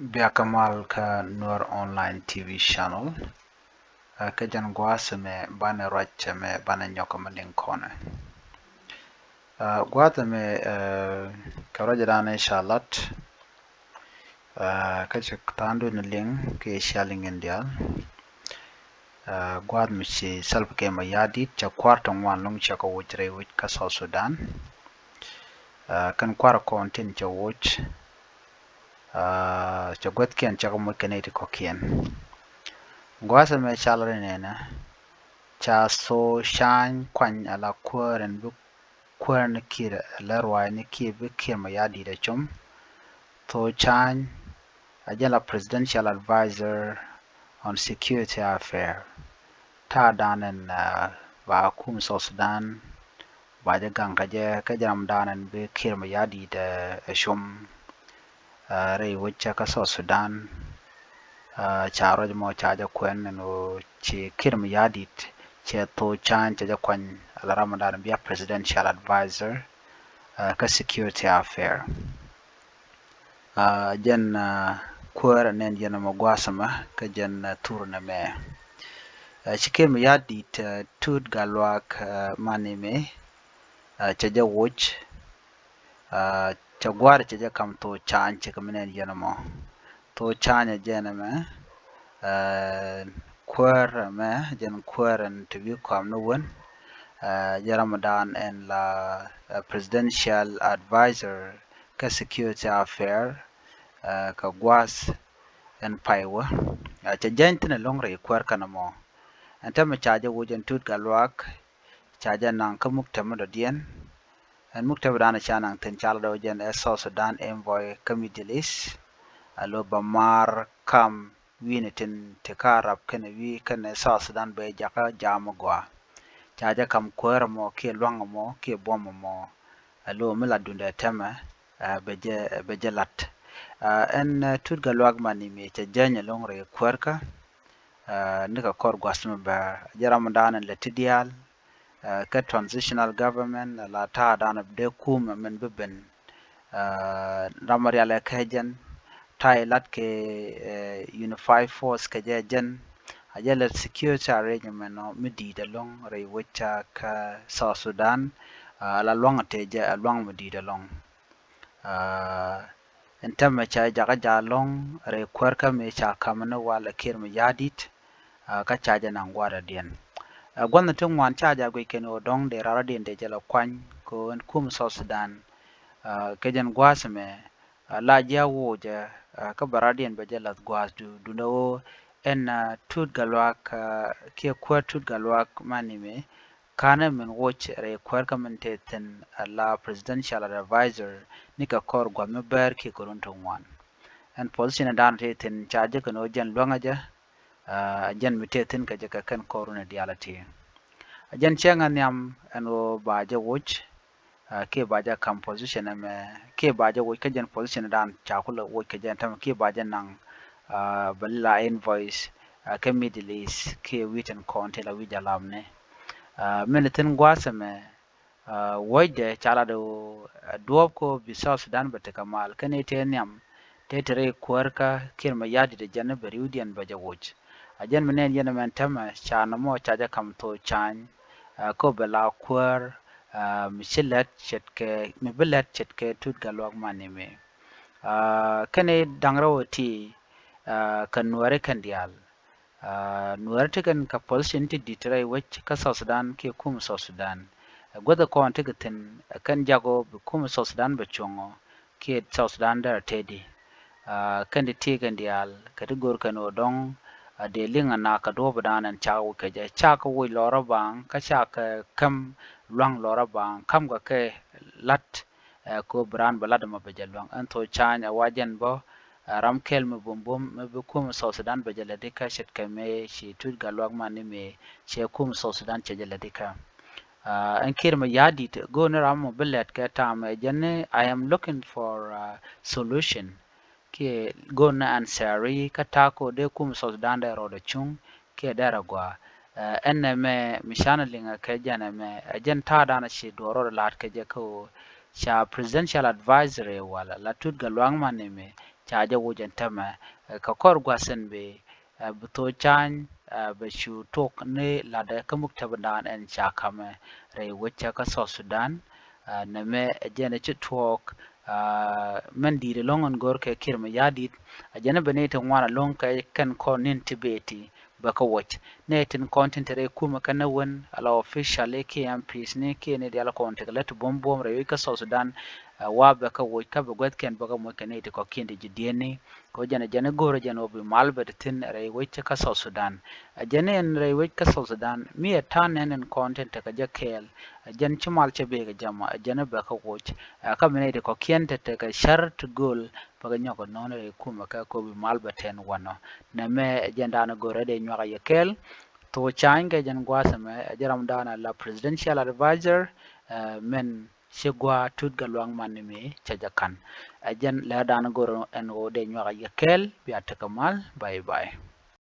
Biakamal ka Nur online TV channel ka jan gwase me bane roche me bane nyoko me linkone. Gwate me ka roje dane shalat ka chik tandu ni ling ke shaling india. Gwad me chi salp ke ma yadit cha kwarta ngwan lung cha ka wujre wuj ka South Sudan. Kan kwara kontin cha wuj cha gwet kien cha ka mo keneti ko kien. Gwase me shalare nena cha so shine kwan ala kwaren bu kwaren kir lerwa ni ki bu kir ma yadi da chum to chan ajala presidential advisor on security affair ta danen ba kum South Sudan ba ja gang ka jam danen bu kir ma yadi da chum rei wucha ka South Sudan cha roj mo cha ja kwen no chi kir ma yadit che to chan cha ja kwan ala ramadan bia presidential advisor ka security affair jen kwara nen jen mo gwasama ka jen tur na me chi kir ma yadit tud galwak manime cha ja wuch cha gwar cha ja kam to chan cha kamnen jen mo to chanya jen me kwar me jen kwaran to be kwam no won Ramadan and la presidential advisor ka security affair ka gwas en paiwa cha jantina longre kwar kana mo anta ma chaja wujen tut galwak chaja nan ka muktam do dien en muktam dana chanang tin chala do jen South Sudan envoy ka Middle East alo bamar kam winitin te karab kana wi kana South Sudan be jaka jam gwa chaja kam kwar mo ke lwang mo ke bom mo alo mila dunda tema beje lat en tut galwag mani me cha janya longre kwarka nika kor gwasma ba jaram dana le tidial ka transitional government la ta dana de kum men beben ramar yale kajen tai lat ke unified force ke jen ajala security arrangement no midi de long re wicha ka South Sudan la long teje long midi de long entama cha jaga jalong re kwarka me cha kamana wala kirma yadit ka chaja nan gwada dien gwanna tun wan chaja gwe keno dong de rara dien de jala kwan ko en kum South Sudan kejen gwasme la ja woja ka baradien be jala gwas du no en tut galwak ke kwa tut galwak manime kana min watch re kwarka min teten la presidential advisor nika kor gwa me ber ki koronto wan en position dan teten chaje kono jen lwangaja jen mitetin ka jaka kan korona dialati jen chenga nyam eno baje watch ke baja kam position me ke baja watch ka jen position dan chakula watch ka jen tam ke baja nang balila invoice ke Middle East ke written content la wijalamne minitin gwasame wajde chala do duob ko bi South Sudan bate kamal kane te nyam te tere kwarka kirma yadi de jana beriudian baja watch ajan menen yana man tama chana mo chaja kam to chan ko bela kwar mishilat chetke mibilat chetke tut galwak manime kane dangrawo ti kan nuare kan dial nuare tekan ka position ti ditrai wach ka South Sudan ke kum South Sudan gwada ko ante gatin kan jago bi kum South Sudan be chongo ke South Sudan da tedi kan di ti kan dial ka di gor kan odong de linga na ka do badanan chawo ka je chaka wo lora bang ka chaka kam lwang lora bang kam ga ke lat ko bran balada ma be jalwang anto chanya wajen bo ram kel me bumbum me be kum South Sudan be jala dika shet kame shi tut galwag mani me she kum South Sudan che jala dika and kirma yadi to go na ram billet ka tam jenne I am looking for a solution ke go na ansari ka tako de kum South Sudan da ro da chung ke dara gwa enne me mishana linga ke jana me jen ta dana shi doro lat ke je ko sha presidential advisory wala la tut galwang mani me chaja wujen tama ka kor gwasen be buto chan be shu tok ne lada ka muktabadan en chakame re wecha ka so Sudan na me jene chitwok men dire longon gor ke kirma yadit ajana benete wana long ka kan konin tibeti baka watch netin content re kuma kana won ala official ke MPs ne ke ne ala content let bom re ka so Sudan wa baka watch ka be gwet ken baka mo kanete ko kinde jidieni ko jana goro jana obi malbet tin re watch ka so Sudan ajana en re watch ka so Sudan mi tan en content ka jakel jan chumal chebe ga jama jana baka watch ka menete ko kiente te ka shart goal paga nyoko nono re kuma ka ko bi malbeten wano na me jandana gore de nyoka yekel to change jan gwasame jaram dana la presidential advisor men shegwa tut galwang manime chajakan jan la dana gore en o de nyoka yekel bi atakamal bye bye